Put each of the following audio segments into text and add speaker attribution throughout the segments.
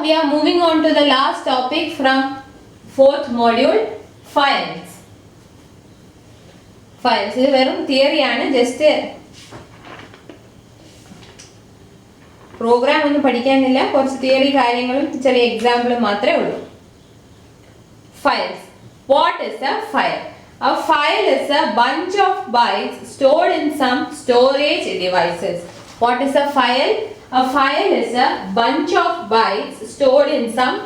Speaker 1: we are moving on to the last topic from fourth module, files. Files ഇത് വെറും theory ആണ്, just programme ഒന്നും പഠിക്കാനില്ല, കുറച്ച് theory കാര്യങ്ങളും ചില എക്സാമ്പിളും മാത്രമേ ഉള്ളൂ. Files. What is a file? A file is a bunch of bytes stored in some storage devices. What is a file? A file is a bunch of bytes stored in some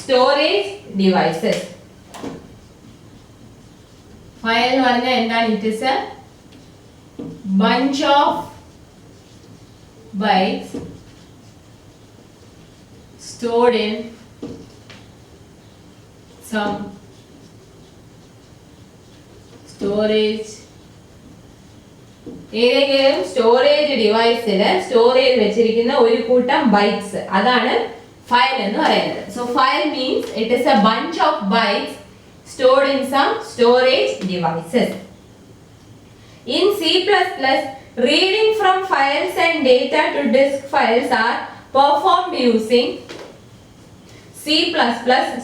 Speaker 1: storage devices. File എന്ന് പറഞ്ഞാൽ എന്താണ്? It is a bunch of bytes stored in some storage. ഏതെങ്കിലും storage ഡിവൈസിൽ store ചെയ്ത് വെച്ചിരിക്കുന്ന ഒരു കൂട്ടം bytes, അതാണ് ഫയൽ എന്ന് പറയുന്നത്. So file means it is a bunch of bytes stored in some storage devices. In C++, reading from files and data to disk files are performed using C++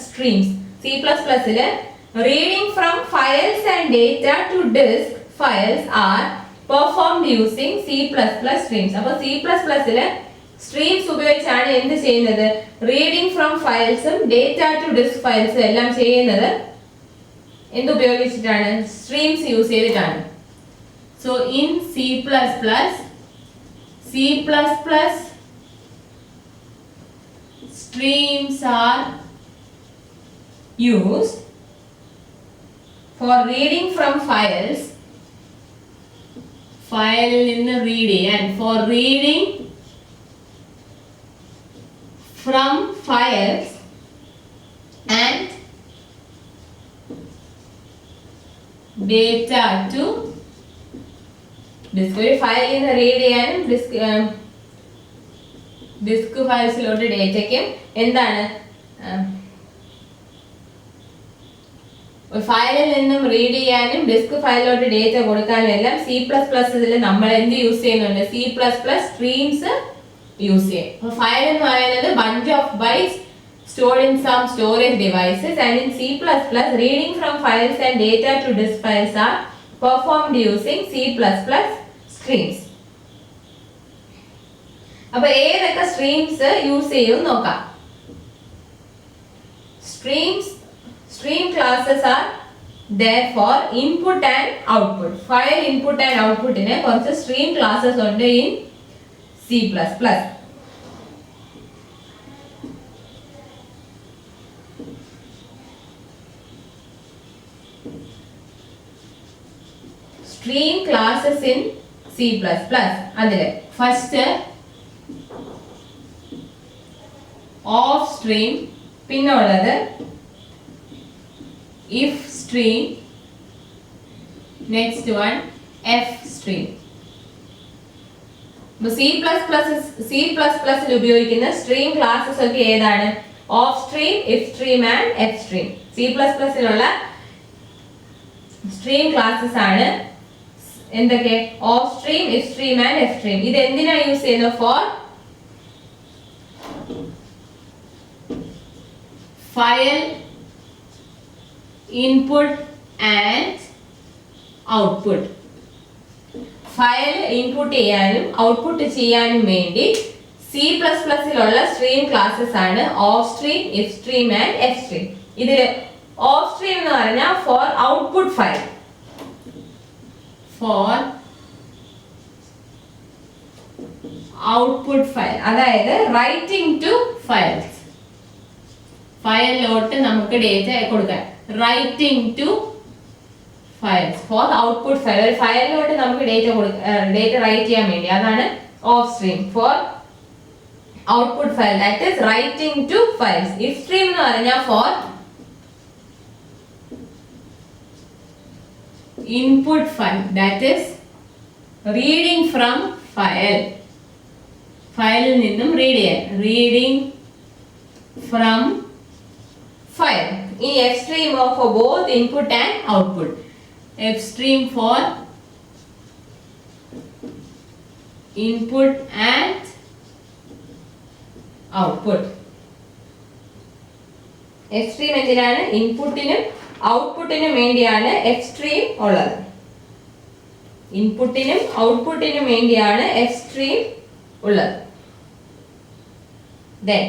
Speaker 1: streams. C++ ല് reading from files and data to disk files are performed using C++ streams. അപ്പോൾ C++ ല് streams ഉപയോഗിച്ചാണ് എന്ത് ചെയ്യുന്നത്? Reading from ഫയൽസും data to disk ഫയൽസും എല്ലാം ചെയ്യുന്നത് എന്ത് ഉപയോഗിച്ചിട്ടാണ്? സ്ട്രീംസ് യൂസ് ചെയ്തിട്ടാണ്. So in C++, streams are used for reading from files, file നിന്ന് read ചെയ്യാൻ, for reading from files and data to disk. ഒരു ഫയലിൽ നിന്ന് റീഡ് ചെയ്യാനും ഡിസ്ക് ഫയൽസിലോട്ട് ഡേറ്റയ്ക്കും എന്താണ്? ഫയലിൽ നിന്നും റീഡ് ചെയ്യാനും ഡിസ്ക് ഫയലിലോട്ട് ഡേറ്റ കൊടുക്കാനും എല്ലാം C++ൽ നമ്മൾ എന്ത് യൂസ് ചെയ്യുന്നുണ്ട്? C++ സ്ട്രീംസ് യൂസ് ചെയ്യും. ഫയൽ എന്ന് പറയുന്നത് bunch of bytes stored in some storage devices, and in C++, reading from files and data to disk files are performed using C++ streams. അപ്പോൾ ഏതൊക്കെ സ്ട്രീംസ് യൂസ് ചെയ്യും നോക്കാം. Stream classes are there for input and output. File input and output നെ കുറച്ച് stream classes ഉണ്ട് in C++. Stream classes in C++. അതില് first of stream, പിന്നെ ഉള്ളത് if stream, next one f stream. C++ൽ ഉപയോഗിക്കുന്ന stream classes ഒക്കെ ഏതാണ്? Of stream, if stream and f stream. C++ലുള്ള സ്ട്രീം ക്ലാസ്സസ് ആണ് എന്തൊക്കെ? Of stream, if stream and f stream. ഇത് എന്തിനാ യൂസ് ചെയ്യുന്നത്? For file input and output. File input ചെയ്യാനും ഔട്ട്പുട്ട് ചെയ്യാനും വേണ്ടി C++ലുള്ള സ്ട്രീം ക്ലാസ്സസ് ആണ് of stream, if stream and f stream. ഇതിൽ ഓഫ് സ്ട്രീം എന്ന് പറഞ്ഞാൽ for output file, for output file, അതായത് റൈറ്റിംഗ് ടു ഫയൽസ്. ഫയലിലോട്ട് നമുക്ക് ഡേറ്റ കൊടുക്കാൻ, writing to files for output file. ഒരു ഫയലിലോട്ട് നമുക്ക് ഡേറ്റ റൈറ്റ് ചെയ്യാൻ വേണ്ടി, അതാണ് of stream. For output file, that is writing to files. If stream എന്ന് പറഞ്ഞാൽ for input file, that is reading from file. ഫയലിൽ നിന്നും റീഡ് ചെയ്യാൻ, reading from file. ഈ F stream for both input and output. F stream for input and output. F stream എന്തിനാണ്? ഇൻപുട്ടിനും ഔട്ട്പുട്ടിനും വേണ്ടിയാണ് F stream ഉള്ളത്. ഇൻപുട്ടിനും ഔട്ട്പുട്ടിനും വേണ്ടിയാണ് എഫ് സ്ട്രീം ഉള്ളത്. Then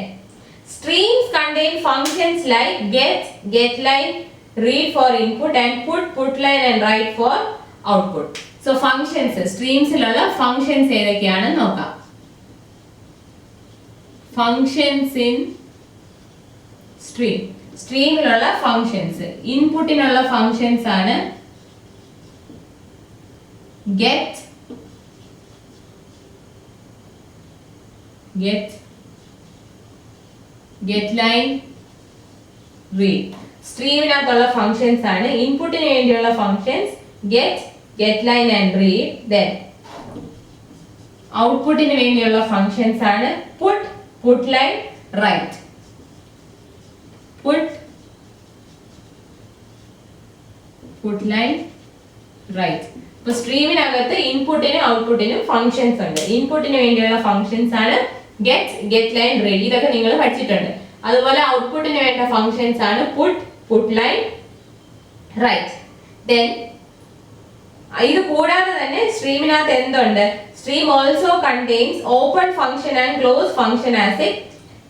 Speaker 1: streams contain functions like get, getLine, read for input and putLine and write for output. So functions, streamസിലുള്ള functions ഏതൊക്കെയാണെന്ന് നോക്കാം. Functions in stream. സ്ട്രീമിലുള്ള ഫങ്ഷൻസ്, ഇൻപുട്ടിനുള്ള ഫങ്ഷൻസ് ആണ് get, getLine, read. സ്ട്രീമിനകത്തുള്ള ഫങ്ഷൻസ് ആണ് ഇൻപുട്ടിന് വേണ്ടിയുള്ള functions get, getLine and read. Then ഔട്ട്പുട്ടിന് വേണ്ടിയുള്ള ഫങ്ഷൻസ് ആണ് putLine, write. putLine, write. അപ്പോൾ സ്ട്രീമിനകത്ത് ഇൻപുട്ടിനും ഔട്ട്പുട്ടിനും ഫങ്ഷൻസ് ഉണ്ട്. ഇൻപുട്ടിന് വേണ്ടിയുള്ള ഫങ്ഷൻസ് ആണ് get, getLine, read. ഇതൊക്കെ നിങ്ങൾ പഠിച്ചിട്ടുണ്ട്. അതുപോലെ ഔട്ട്പുട്ടിന് വേണ്ട ഫങ്ഷൻസ് ആണ് putLine, write. Then ഇത് കൂടാതെ തന്നെ സ്ട്രീമിനകത്ത് എന്തുണ്ട്? Stream also contains open function and close function as A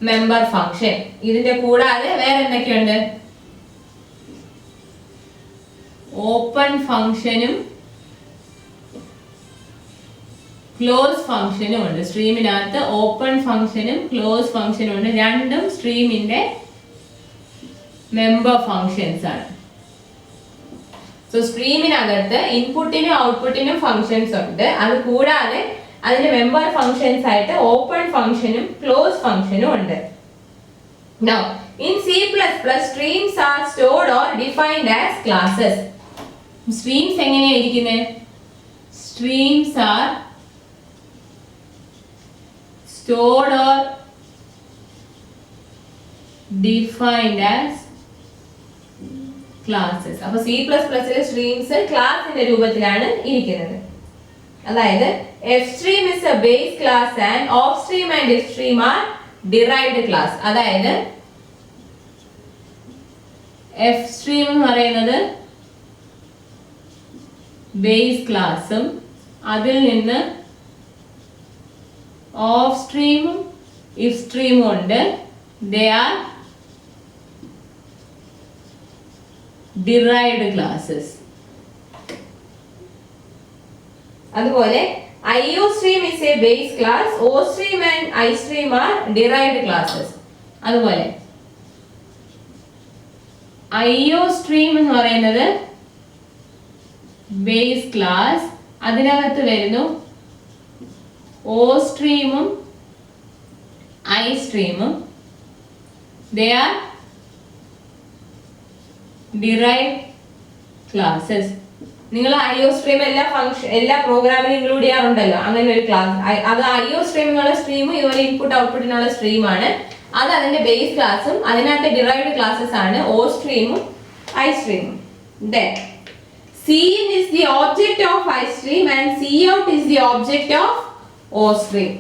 Speaker 1: member function. ഇതിന്റെ കൂടാതെ വേറെ എന്തൊക്കെയുണ്ട്? ഓപ്പൺ ഫംഗ്ഷനും ക്ലോസ് ഫംഗ്ഷനും ഉണ്ട്. സ്ട്രീമിനകത്ത് ഓപ്പൺ ഫംഗ്ഷനും ക്ലോസ് ഫംഗ്ഷനും ഉണ്ട്. രണ്ടും സ്ട്രീമിന്റെ മെമ്പർ ഫംഗ്ഷൻസ് ആണ്. സോ സ്ട്രീമിനകത്ത് ഇൻപുട്ടിനും ഔട്ട്പുട്ടിനും ഫംഗ്ഷൻസ് ഉണ്ട്. അത് കൂടാതെ അതിന്റെ മെമ്പർ ഫംഗ്ഷൻസ് ആയിട്ട് ഓപ്പൺ ഫംഗ്ഷനും ക്ലോസ് ഫംഗ്ഷനും ഉണ്ട്. Now in C++ streams are stored or defined as classes. Streams എങ്ങനെയാ ഇരിക്കുന്നത്? Streams are stored or defined as classes. അപ്പോൾ C++ സ്ട്രീംസ് ക്ലാസിന്റെ രൂപത്തിലാണ് ഇരിക്കുന്നത്. അതായത് F stream is a base class and off stream and F stream are derived class. അതായത് F stream എന്ന് പറയുന്നത് ബേസ് ക്ലാസും അതിൽ നിന്ന് ഓഫ് സ്ട്രീമും ഇഫ് സ്ട്രീമും ഉണ്ട്. They are derived classes. അതുപോലെ IO stream is a base class. O stream and I stream are derived classes. അതുപോലെ IO stream എന്ന് പറയുന്നത് ബേസ് ക്ലാസ്, അതിനകത്ത് വരുന്നു O streamഉം I streamഉം. They are derived classes. നിങ്ങൾ IO stream എല്ലാ പ്രോഗ്രാമിലും include ചെയ്യാറുണ്ടല്ലോ, അങ്ങനെ ഒരു ക്ലാസ്. അത് IO stream എന്നുള്ള സ്ട്രീമും ഇതുപോലെ ഇൻപുട്ട് ഔട്ട്പുട്ടിനുള്ള സ്ട്രീമാണ്. അത് അതിന്റെ ബേസ് ക്ലാസും അതിനകത്തെ ഡിറൈവ്ഡ് ക്ലാസ്സസ് ആണ് O streamഉം I streamഉം. Then Cin is the object of I stream and Cout is the object of O stream.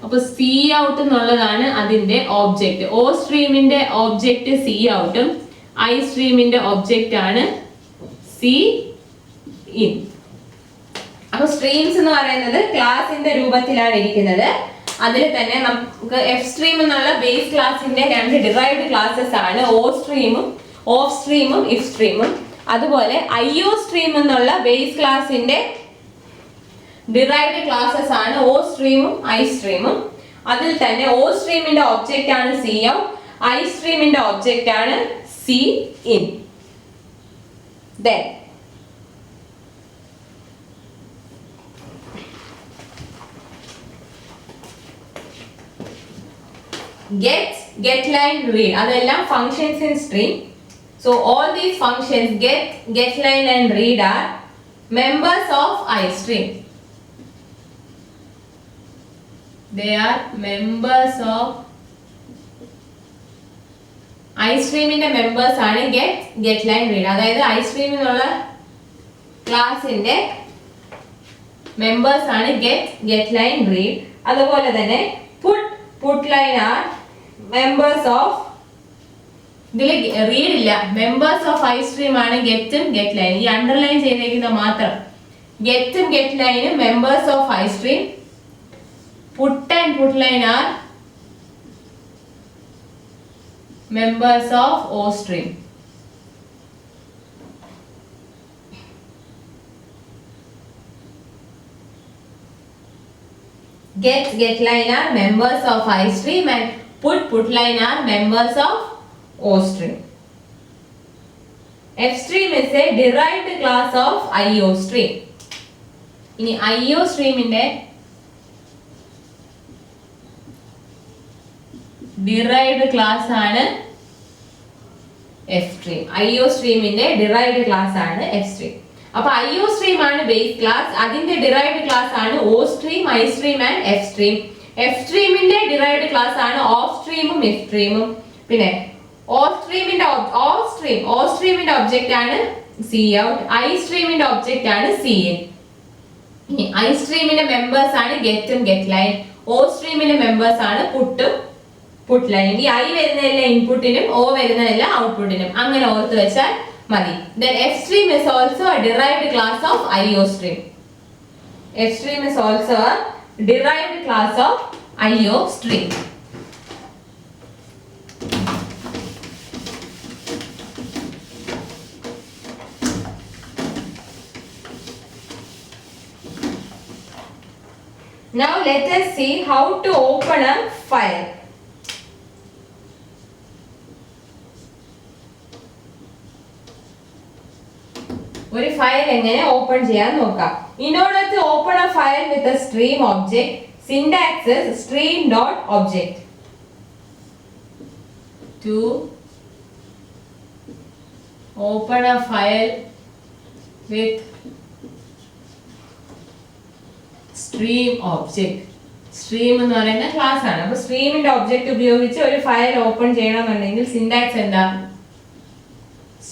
Speaker 1: അപ്പോൾ Cout എന്നുള്ളതാണ് അതിന്റെ ഒബ്ജക്റ്റ്. O streamന്റെ ഒബ്ജക്റ്റ് Coutഉം I streamന്റെ ഒബ്ജക്റ്റ് ആണ് Cin. അപ്പോൾ സ്ട്രീംസ് എന്ന് പറയുന്നത് ക്ലാസിന്റെ രൂപത്തിലാണ് ഇരിക്കുന്നത്. അതിൽ തന്നെ നമുക്ക് F stream എന്നുള്ള ബേസ് ക്ലാസിന്റെ രണ്ട് ഡിറൈവ്ഡ് ക്ലാസ്സസ് ആണ് O streamഉം ഓഫ് സ്ട്രീമും ഇഫ് സ്ട്രീമും. അതുപോലെ IO stream എന്നുള്ള ബേസ് ക്ലാസിന്റെ ഡിറൈവ്ഡ് ക്ലാസ്സസ് ആണ് O streamഉം I streamഉം. അതിൽ തന്നെ O streamന്റെ ഒബ്ജക്റ്റ് ആണ് Cout, I streamന്റെ ഒബ്ജക്റ്റ് ആണ് Cin. Then get, getLine, read അതെല്ലാം functions in stream. So all these functions get, getLine and read are members of I stream. They are members of I streamന്റെ members ആണ് get, getLine, read. അതായത് I stream എന്നുള്ള ക്ലാസിന്റെ members ആണ് get, getLine, read. അതുപോലെ തന്നെ putLine are members of ഇതിൽ read ഇല്ല. Members of I stream ആണ് ഗെറ്റും ഗെറ്റ് ലൈൻ. ഈ അണ്ടർലൈൻ ചെയ്തേക്കുന്ന മാത്രം ഗെറ്റും ഗെറ്റ് ലൈനും members of I stream. Put and put line are members of O stream. Get line are members of I stream and put line are members of O stream. F stream is a derived class of IO stream. ഇനി IO streamന്റെ derived class ആണ് F stream. IO streamന്റെ derived class ആണ് F stream. അപ്പോൾ IO stream ആണ് base class. അതിന്റെ derived class ആണ് O stream, I stream and F stream. F streamന്റെ ഡിറൈവ്ഡ് ക്ലാസ് ആണ് ഓഫ് സ്ട്രീമും F streamും. പിന്നെ O streamന്റെ ഒബ്ജക്റ്റ് ആണ് C out, I streamന്റെ ഒബ്ജക്റ്റ് ആണ് C in. ഇനി I streamന്റെ മെമ്പേഴ്സ് ആണ് ഗെറ്റും ഗെറ്റ് ലൈൻ. O streamന്റെ മെമ്പേഴ്സ് ആണ് പുട്ടും പുട്ട് ലൈൻ. ഈ I വരുന്നതെല്ലാം ഇൻപുട്ടിനും O വരുന്നതെല്ലാം ഔട്ട്പുട്ടിനും. അങ്ങനെ ഓർത്ത് വെച്ചാൽ മതി. Then F stream is also a derived class of IO stream. F stream is also a derived class of IO stream. Now let us see how to open a file. ഒരു file എങ്ങനെ open ചെയ്യാൻ നോക്കാം. In order to open a file with a stream object, syntax is stream.object. To open a file with stream object. Stream എന്ന് പറയുന്ന class ആണ്. അപ്പോൾ സ്ട്രീമിന്റെ object ഉപയോഗിച്ച് ഒരു ഫയൽ ഓപ്പൺ ചെയ്യണമെന്നുണ്ടെങ്കിൽ സിന്റാക്സ് എന്താ?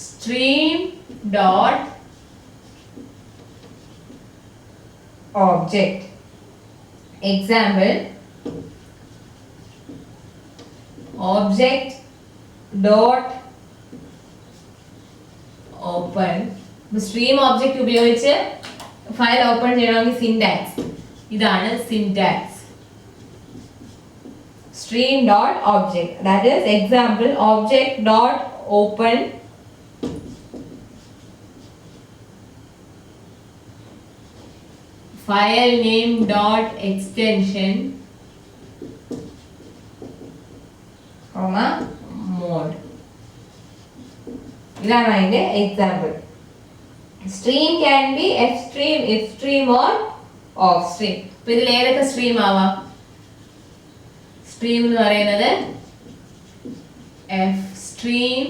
Speaker 1: stream.object. Example, object dot open. Stream object ഉപയോഗിച്ച് file open ചെയ്യണമെങ്കിൽ സിന്റാക്സ് ഇതാണ്. Syntax stream.object. That is example, object dot open file name dot extension comma mode. ഇതാണ് അതിന്റെ example. Stream can be F stream or of stream. ഇപ്പൊ ഇതിൽ ഏതൊക്കെ stream ആവാം? Stream എന്ന് പറയുന്നത് F stream,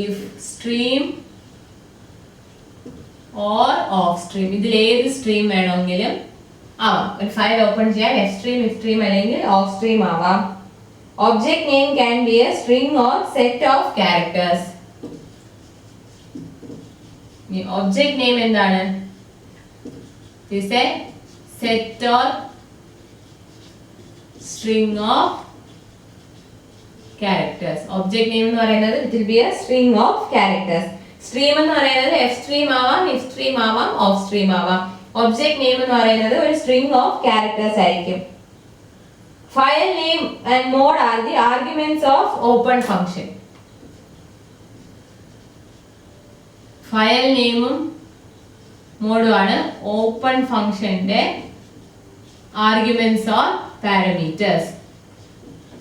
Speaker 1: if stream or off stream. ഇതിൽ ഏത് സ്ട്രീം വേണമെങ്കിലും ആവാം. ഒരു ഫയൽ ഓപ്പൺ ചെയ്യാൻ എഫ് സ്ട്രീം, ഇഫ് സ്ട്രീം അല്ലെങ്കിൽ ഓഫ് സ്ട്രീം ആവാം. Object name can be a string or set of characters. ഈ ഒബ്ജക്റ്റ് നെയിം എന്താണ്? Is A set or string of characters. Object name എന്ന് പറയുന്നത് it will be a string of characters. Stream എന്ന് പറയുന്നത് fstream ആവാം, ifstream ആവാം, ofstream ആവാം. Object name എന്ന് പറയുന്നത് ഒരു സ്ട്രിംഗ് ഓഫ് ക്യാരക്ടേഴ്സ് ആയിരിക്കും. File name and mode are the arguments of open function. File നെയിമും മോഡും ആണ് ഓപ്പൺ ഫംഗ്ഷന്റെ arguments or parameters.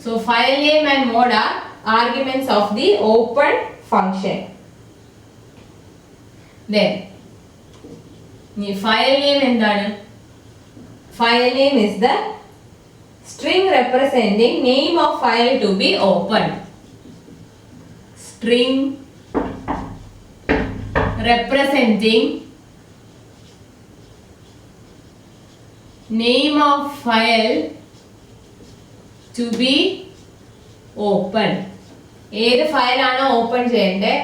Speaker 1: So file name and mode are arguments of the open function. Then file name എന്താണ്? File name is the string representing name of file to be opened. String representing name of file to be opened. ഏത് ഫയലാണ് open ചെയ്യേണ്ടത്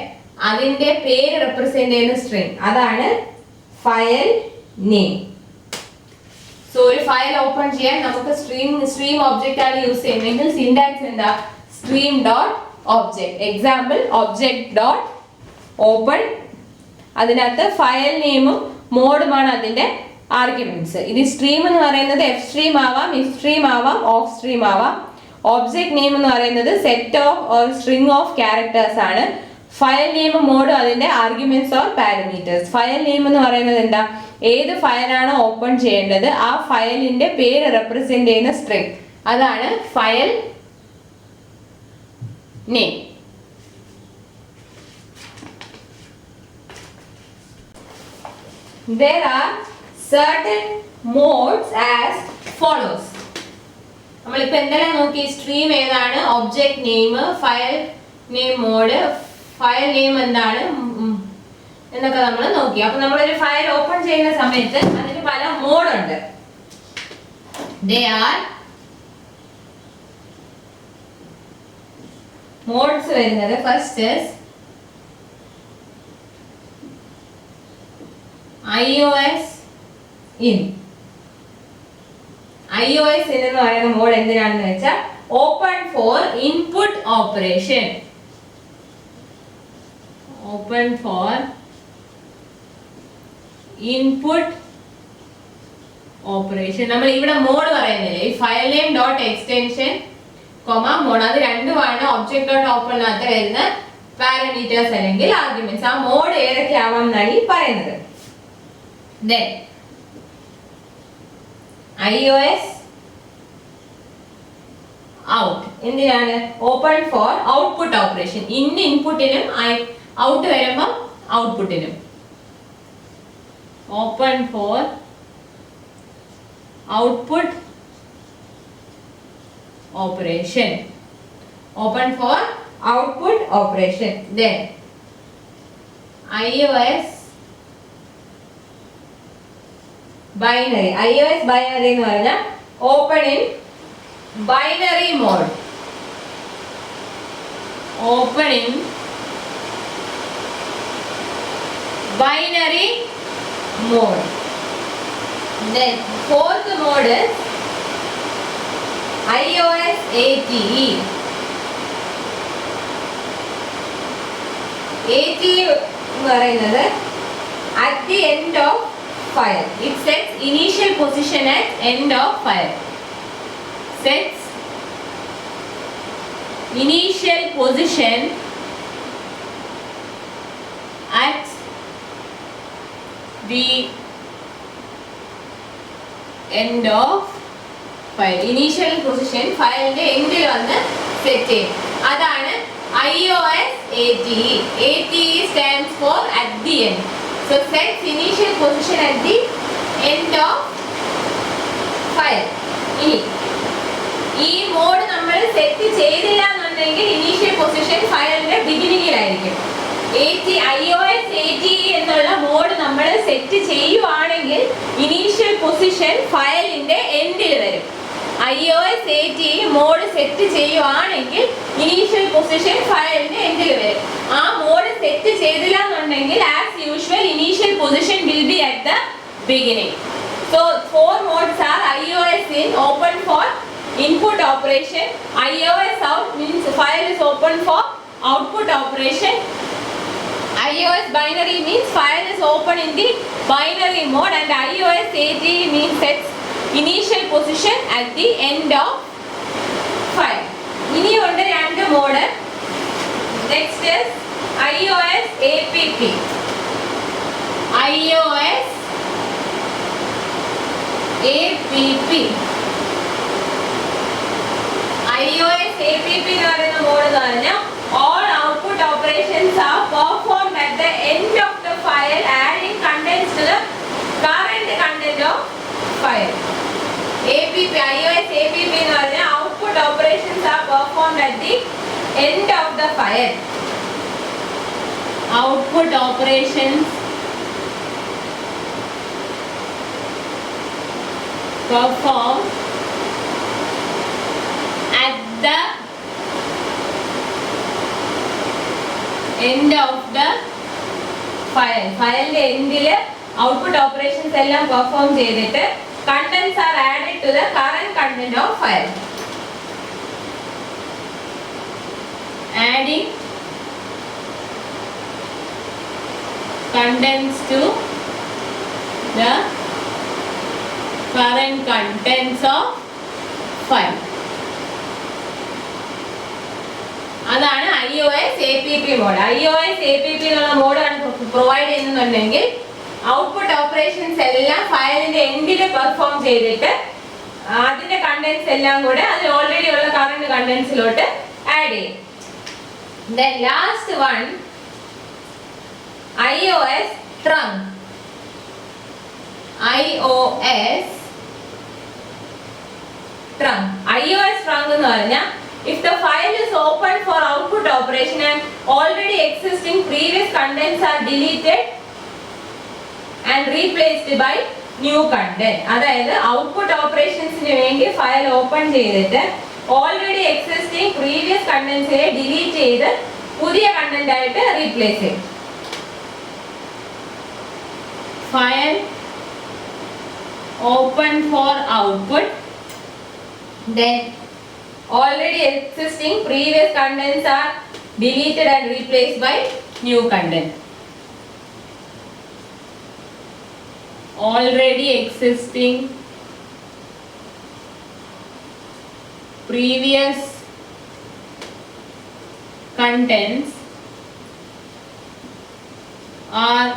Speaker 1: അതിന്റെ പേര് represent ചെയ്യുന്ന string, അതാണ് file name. So ഒരു file open ചെയ്യാൻ നമുക്ക് സ്ട്രീം ഒബ്ജക്റ്റ് ആണ് യൂസ് ചെയ്യുന്നതെങ്കിൽ സിന്റാക്സ് എന്താ? stream dot object. Example object dot open. അതിനകത്ത് ഫയൽ നെയിമും മോഡുമാണ് അതിന്റെ ആർഗ്യുമെന്റ്സ്. ഇത് സ്ട്രീം എന്ന് പറയുന്നത് എഫ് സ്ട്രീം ആവാം, ഇഫ് സ്ട്രീം ആവാം, ഓഫ് സ്ട്രീം ആവാം. ഒബ്ജക്ട് നെയിം എന്ന് പറയുന്നത് set of or string of characters ആണ്. ഫയൽ നെയിം മോഡും അതിന്റെ arguments or parameters. File name എന്ന് പറയുന്നത് എന്താ, ഏത് ഫയലാണോ ഓപ്പൺ ചെയ്യേണ്ടത് ആ ഫയലിന്റെ പേര് റെപ്രസെന്റ് ചെയ്യുന്ന സ്ട്രിംഗ്, അതാണ് file name. There are certain modes as follows. നമ്മളിപ്പോൾ എന്തെല്ലാം നോക്കി, സ്ട്രീം ഏതാണ്, object name, file name mode, file name എന്താണ് എന്നൊക്കെ നമ്മൾ നോക്കി. അപ്പൊ നമ്മളൊരു ഫയൽ ഓപ്പൺ ചെയ്യുന്ന സമയത്ത് അതിന് പല മോഡുണ്ട്. They are modes വരുന്നത്, first iOS in. iOS in എന്ന് പറയുന്ന മോഡ് എന്തിനാണെന്ന് വെച്ചാൽ open for input operation. Open for input operation. നമ്മൾ ഇവിടെ മോഡ് പറയുന്നില്ലേ, ഈ file name dot extension comma mode, അത് രണ്ടുമാണ് ഒബ്ജക്ട് ഡോട്ട് ഓപ്പണിനകത്ത് വരുന്ന പാരാമീറ്റേഴ്സ് അല്ലെങ്കിൽ ആർഗ്യുമെന്റ്സ്. ആ മോഡ് ഏതൊക്കെ ആവാം എന്നാണ് ഈ പറയുന്നത്. Then iOS out എന്തിനാണ്, ഓപ്പൺ ഫോർ ഔട്ട്പുട്ട് ഓപ്പറേഷൻ. ഇൻപുട്ടിനും ഔട്ട് വരുമ്പോൾ ഔട്ട്പുട്ടിനും. Open for output operation. Open for output operation. Then iOS binary. iOS binary എന്ന് പറഞ്ഞാൽ open in binary mode. Open in binary mode. Then fourth mode is iOS ATE. ATE എന്ന് പറയുന്നത് at the end of file. It sets initial position at end of file. Sets initial position at the end of file. Initial position ഫയലിന്റെ എൻഡിൽ വന്ന് set ചെയ്യും. അതാണ് iOS ATE. ATE stands for at the end. So sets initial position at the end of file. ഈ mode നമ്മൾ set ചെയ്തില്ല എന്നുണ്ടെങ്കിൽ initial position ഫയലിന്റെ ബിഗിനിങ്ങിലായിരിക്കും. iOS ATE എന്നുള്ള മോഡ് നമ്മൾ സെറ്റ് ചെയ്യുവാണെങ്കിൽ ഇനീഷ്യൽ പൊസിഷൻ ഫയലിന്റെ എൻഡിൽ വരും. iOS ATE മോഡ് സെറ്റ് ചെയ്യുവാണെങ്കിൽ ഇനീഷ്യൽ പൊസിഷൻ ഫയലിന്റെ എൻഡിൽ വരും. ആ മോഡ് സെറ്റ് ചെയ്തില്ല എന്നുണ്ടെങ്കിൽ as usual initial position will be at the beginning. So four modes are iOS in, open for input operation. iOS out means file is open for output operation. iOS binary means file is open in the binary mode, and iOS ATE means sets initial position at the end of file. ഇനിയുണ്ട് രണ്ട് mode. Next is iOS app. iOS app. iOS app എന്ന് പറയുന്ന mode എന്ന് പറഞ്ഞാൽ all output operations are performed at the end of the file, adding contents to the current content of file. app iOS app എന്ന് പറഞ്ഞാൽ output operations are performed at the end of the file. output operations performed at the end of the file. ഫയലിന്റെ എൻഡില് output operations എല്ലാം perform ചെയ്തിട്ട് contents are added to the current content of file. adding contents to the current contents of file. അതാണ് iOS APP mode. iOS APP എന്നുള്ള മോഡാണ് provide ചെയ്യുന്നുണ്ടെങ്കിൽ output operations എല്ലാം ഫയലിന്റെ എൻഡിൽ പെർഫോം ചെയ്തിട്ട് അതിന്റെ കണ്ടന്റ്സ് എല്ലാം കൂടെ അതിൽ ഓൾറെഡി ഉള്ള കറന്റ് കണ്ടന്റ്സിലോട്ട് ആഡ് ചെയ്യും. Then last one, iOS trunk. iOS trunk എന്ന് പറഞ്ഞാൽ if the file is open for output operation and already existing previous contents are deleted and replaced by new content. അതായത് output ഓപ്പറേഷൻസിന് വേണ്ടി file open ചെയ്തിട്ട് already existing previous കണ്ടന്റ്സിനെ delete ചെയ്ത് പുതിയ content ആയിട്ട് replace ചെയ്യും. File open for output, then already existing previous contents are deleted and replaced by new content. Already existing previous contents are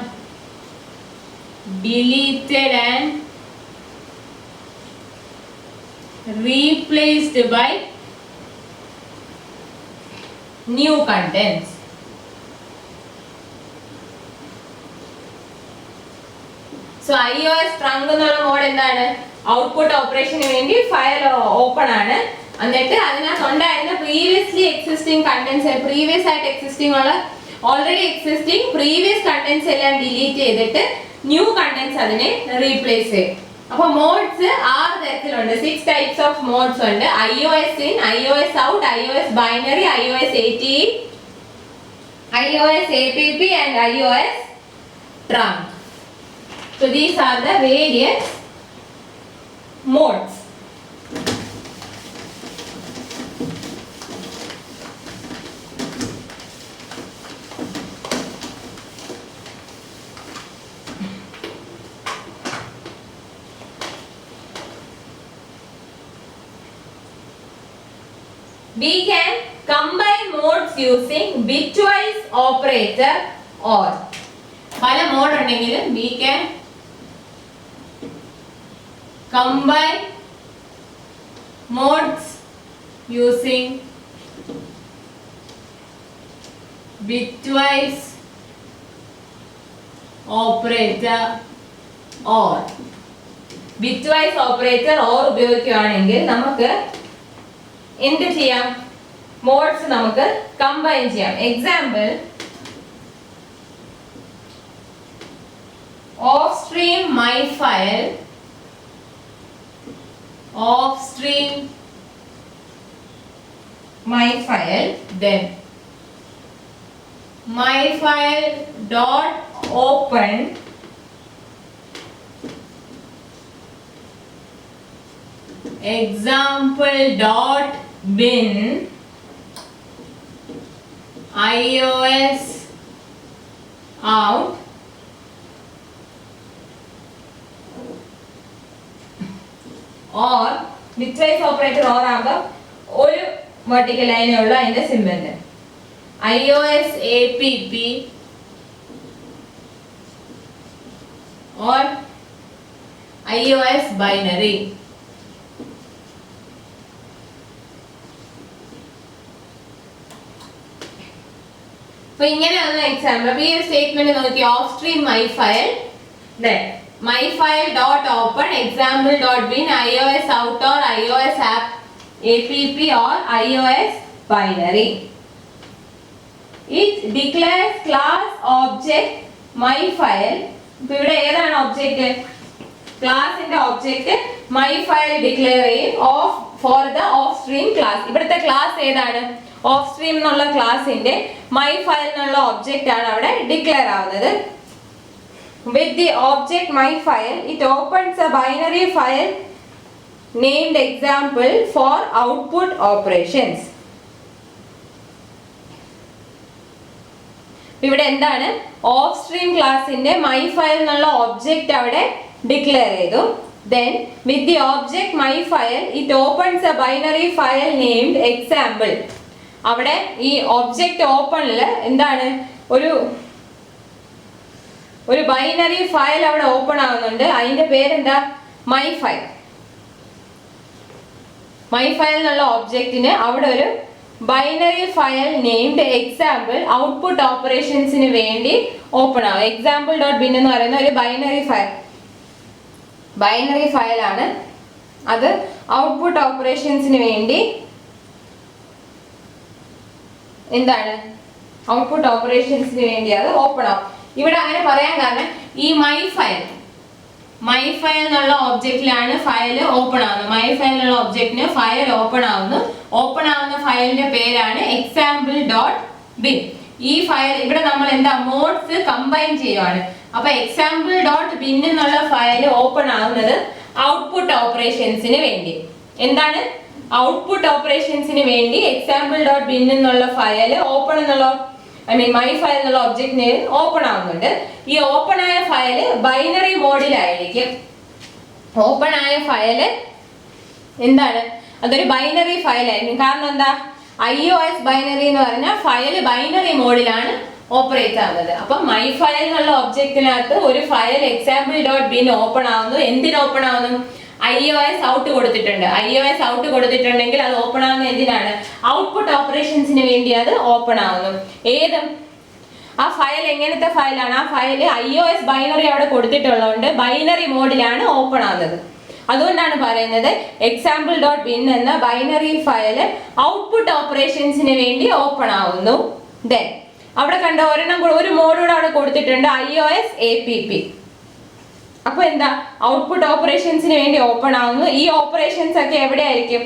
Speaker 1: deleted and replaced by new contents. So iOS trunk എന്നുള്ള mode എന്താണ്? Output ഓപ്പറേഷന് വേണ്ടി file open ആണ്. എന്നിട്ട് അതിനകത്ത് ഉണ്ടായിരുന്ന previously existing contents, previous ആയിട്ട് existing ഉള്ള already existing previous contents എല്ലാം ഡിലീറ്റ് ചെയ്തിട്ട് ന്യൂ കണ്ടന്റ്സ് അതിനെ റീപ്ലേസ് ചെയ്യും. അപ്പൊ മോഡ്സ് 6 തരത്തിലുണ്ട്. 6 ടൈപ്സ് ഓഫ് മോഡ്സ് ഉണ്ട്. iOS in, iOS out, iOS binary, iOS ATE, iOS APP and iOS trunk. So these are the various modes. We can combine modes using bitwise operator or. പല mode ഉണ്ടെങ്കിലും we can combine modes using bitwise operator or. bitwise operator or ഉപയോഗിക്കുകയാണെങ്കിൽ നമുക്ക് എന്ത് ചെയ്യാം? Modes നമുക്ക് combine ചെയ്യാം. Example, of stream my file, of stream my file, then my file dot open example dot bin iOS out or bitwise operator or ആകുമ്പോൾ ഒരു vertical ലൈനേ ഉള്ളൂ അതിന്റെ സിമ്പലിന്. iOS APP or iOS binary. അപ്പോൾ ഇങ്ങനെയാണ് example. അപ്പോൾ ഈ ഒരു സ്റ്റേറ്റ്മെന്റ് നോക്കി, of stream my file, then my file dot open example dot bin iOS out or iOS app app or iOS binary. It declares class object my file. ഇപ്പോൾ ഇവിടെ ഏതാണ് object? ക്ലാസിന്റെ ഒബ്ജക്റ്റ് my file ഡിക്ലെയർ ചെയ്യും of for the of stream class. ഇവിടുത്തെ class ഏതാണ്? Of stream എന്നുള്ള ക്ലാസിന്റെ my file എന്നുള്ള ഒബ്ജക്റ്റ് ആണ് അവിടെ ഡിക്ലെയർ ആവുന്നത്. With the object my file, it opens a binary file named example for output operations. ഇവിടെ എന്താണ് ഓഫ് സ്ട്രീം ക്ലാസിന്റെ മൈ ഫയൽ എന്നുള്ള ഒബ്ജക്റ്റ് അവിടെ ഡിക്ലെയർ ചെയ്തു. Then with the object my file it opens a binary file named example. അവിടെ ഈ object ഓപ്പണിൽ എന്താണ് ഒരു ബൈനറി ഫയൽ അവിടെ ഓപ്പൺ ആവുന്നുണ്ട്. അതിന്റെ പേരെന്താ മൈ ഫയൽ. മൈ ഫയൽ എന്നുള്ള ഒബ്ജക്റ്റിന് അവിടെ ഒരു binary file named example output ഓപ്പറേഷൻസിന് വേണ്ടി ഓപ്പൺ ആവും. എക്സാമ്പിൾ ഡോട്ട് ബിൻ എന്ന് പറയുന്ന ഒരു ബൈനറി ഫയലാണ്. അത് ഔട്ട്പുട്ട് ഓപ്പറേഷൻസിന് വേണ്ടി എന്താണ് ഔട്ട്പുട്ട് ഓപ്പറേഷൻസിന് വേണ്ടി അത് ഓപ്പൺ ആവും. ഇവിടെ അങ്ങനെ പറയാൻ കാരണം ഈ മൈ ഫയൽ എന്നുള്ള ഒബ്ജക്റ്റിലാണ് ഫയൽ ഓപ്പൺ ആവുന്നത്. മൈ ഫയൽ എന്നുള്ള ഒബ്ജക്റ്റിന് ഫയൽ ഓപ്പൺ ആവുന്ന ഫയലിന്റെ പേരാണ് എക്സാമ്പിൾ ഡോട്ട് ബിൻ. ഈ ഫയൽ ഇവിടെ നമ്മൾ എന്താ മോഡ്സ് കമ്പൈൻ ചെയ്യുവാണ്. അപ്പൊ എക്സാമ്പിൾ ഡോട്ട് ബിൻ എന്നുള്ള ഫയൽ ഓപ്പൺ ആവുന്നത് ഔട്ട്പുട്ട് ഓപ്പറേഷൻസിന് വേണ്ടി. എന്താണ് ഔട്ട്പുട്ട് ഓപ്പറേഷൻസിന് വേണ്ടി എക്സാമ്പിൾ ഡോട്ട് ബിൻ എന്നുള്ള ഫയൽ ഓപ്പൺ എന്നുള്ള മൈ ഫയൽ എന്നുള്ള ഒബ്ജക്റ്റിന് ഓപ്പൺ ആവുന്നുണ്ട്. ഈ ഓപ്പൺ ആയ ഫയൽ ബൈനറി മോഡിലായിരിക്കും. ഓപ്പൺ ആയ ഫയൽ എന്താണ് അതൊരു ബൈനറി ഫയൽ ആയിരിക്കും. കാരണം എന്താ iOS ബൈനറി എന്ന് പറഞ്ഞാൽ ഫയൽ ബൈനറി മോഡിലാണ് ഓപ്പറേറ്റ് ആവുന്നത്. അപ്പൊ മൈ ഫയൽ എന്നുള്ള ഒബ്ജക്റ്റിനകത്ത് ഒരു file example dot bin open ആവുന്നു. എന്തിന് ഓപ്പൺ ആവുന്നു? iOS ഔട്ട് കൊടുത്തിട്ടുണ്ട്. iOS ഔട്ട് കൊടുത്തിട്ടുണ്ടെങ്കിൽ അത് ഓപ്പൺ ആവുന്നത് എന്തിനാണ്? ഔട്ട്പുട്ട് ഓപ്പറേഷൻസിന് വേണ്ടി അത് ഓപ്പൺ ആവുന്നു. ആ ഫയൽ എങ്ങനത്തെ ഫയലാണ്? ആ ഫയൽ iOS ബൈനറി അവിടെ കൊടുത്തിട്ടുള്ളതുകൊണ്ട് ബൈനറി മോഡിലാണ് ഓപ്പൺ ആവുന്നത്. അതുകൊണ്ടാണ് പറയുന്നത് എക്സാമ്പിൾ ഡോട്ട് ബിൻ എന്ന ബൈനറി ഫയൽ ഔട്ട്പുട്ട് ഓപ്പറേഷൻസിന് വേണ്ടി ഓപ്പൺ ആവുന്നു. ദെൻ അവിടെ കണ്ട ഒരു മോഡൂടെ അവിടെ കൊടുത്തിട്ടുണ്ട് iOS app. അപ്പൊ എന്താ ഔട്ട്പുട്ട് ഓപ്പറേഷൻസിന് വേണ്ടി ഓപ്പൺ ആവുന്നു. ഈ ഓപ്പറേഷൻസ് ഒക്കെ എവിടെയായിരിക്കും?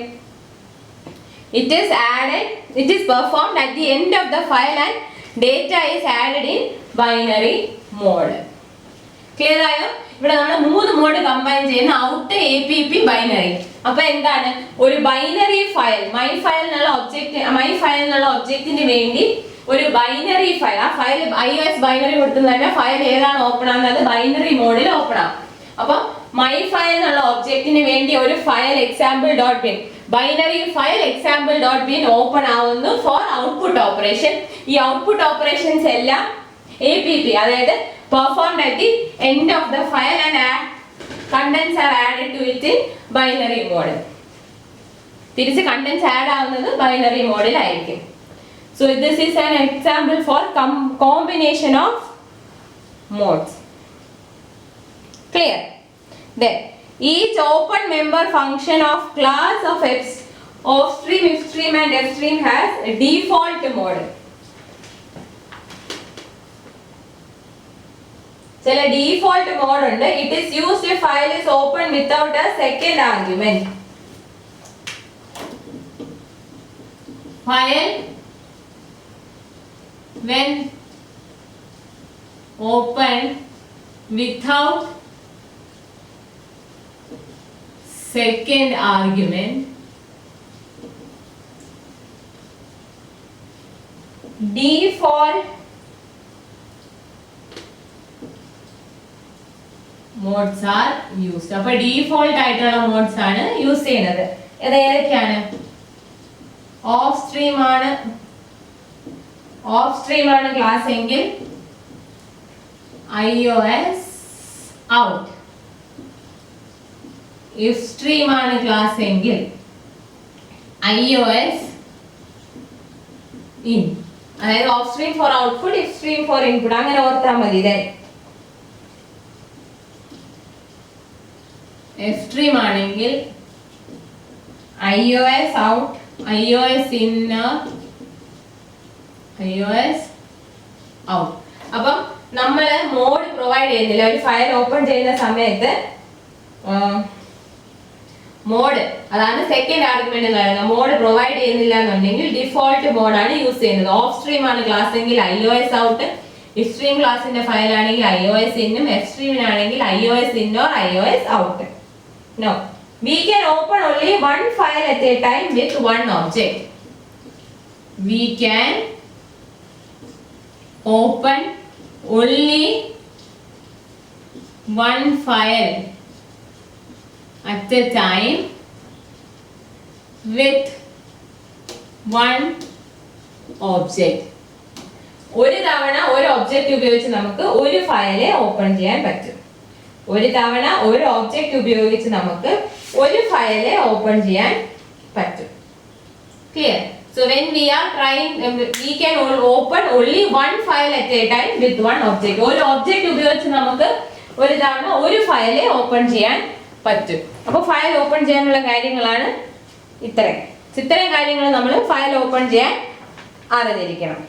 Speaker 1: It is performed at the end of the file and data is added in binary mode. Clear ആയോ? ഇവിടെ നമ്മൾ 3 മോഡ് കമ്പൈൻ ചെയ്യുന്ന ഔട്ട് app ബൈനറി. അപ്പൊ എന്താണ് ഒരു ബൈനറി ഫയൽ മൈ ഫയൽ എന്നുള്ള ഒബ്ജക്റ്റിന് വേണ്ടി ഒരു ബൈനറി ഫയൽ. ആ ഫയൽ iOS ബൈനറി കൊടുത്തു തന്നെ ഫയൽ ഏതാണ് ഓപ്പൺ ആവുന്നത്? ബൈനറി മോഡിൽ ഓപ്പൺ ആവും. അപ്പൊ മൈ ഫയൽ എന്നുള്ള ഒബ്ജക്റ്റിന് വേണ്ടി ഒരു file example dot bin binary file example dot bin open ആവുന്നു ഫോർ ഔട്ട്പുട്ട് ഓപ്പറേഷൻ. ഈ ഔട്ട്പുട്ട് ഓപ്പറേഷൻസ് എല്ലാം app അതായത് performed at the end of the file and contents are added to it in binary mode. തിരിച്ച് contents add ആവുന്നത് binary മോഡിലായിരിക്കും. So this is an example for combination of modes. Clear? Then each open member function of class of offstream, ifstream and fstream has a default mode. ചില default mode ഉണ്ട്. It is used if file is open without a second argument. File when open without second argument, default modes are used. അപ്പോൾ default ആയിട്ടുള്ള modes ആണ് use ചെയ്യുന്നത്. ഏതൊക്കെയാണ്? Of stream ആണ് class എങ്കിൽ iOS out. if stream ആണ് class എങ്കിൽ iOS in. അതായത് of stream for output, if stream for input. അങ്ങനെ ഓർത്താൽ മതി. fstream ആണെങ്കിൽ iOS out, iOS in, iOS out. അപ്പം നമ്മൾ മോഡ് പ്രൊവൈഡ് ചെയ്യുന്നില്ല. ഒരു ഫയൽ ഓപ്പൺ ചെയ്യുന്ന സമയത്ത് മോഡ്, അതാണ് സെക്കൻഡ് ആർഗ്യുമെന്റ് എന്ന് പറയുന്നത്, മോഡ് പ്രൊവൈഡ് ചെയ്യുന്നില്ല എന്നുണ്ടെങ്കിൽ ഡിഫോൾട്ട് മോഡാണ് യൂസ് ചെയ്യുന്നത്. ഓഫ് സ്ട്രീം ആണ് ക്ലാസ് എങ്കിൽ iOS out, if stream ക്ലാസിന്റെ ഫയൽ ആണെങ്കിൽ iOS in, f streamനാണെങ്കിൽ iOS in or iOS out. No, we can open only one file at a time with one object. We can open only one file at a time with one object. ഒരു തവണ ഒരു object ഉപയോഗിച്ച് നമുക്ക് ഒരു file open ചെയ്യാൻ പറ്റും. ഒരു തവണ ഒരു ഒബ്ജക്റ്റ് ഉപയോഗിച്ച് നമുക്ക് ഒരു ഫയൽ ഓപ്പൺ ചെയ്യാൻ പറ്റും. Clear? So when we are trying, we can open only one file at a time with one object. ഒരു ഒബ്ജക്റ്റ് ഉപയോഗിച്ച് നമുക്ക് ഒരു തവണ ഒരു ഫയൽ ഓപ്പൺ ചെയ്യാൻ പറ്റും. അപ്പോൾ ഫയൽ ഓപ്പൺ ചെയ്യാനുള്ള കാര്യങ്ങളാണ് ഇത്രയും കാര്യങ്ങൾ നമ്മൾ ഫയൽ ഓപ്പൺ ചെയ്യാൻ അറിഞ്ഞിരിക്കണം.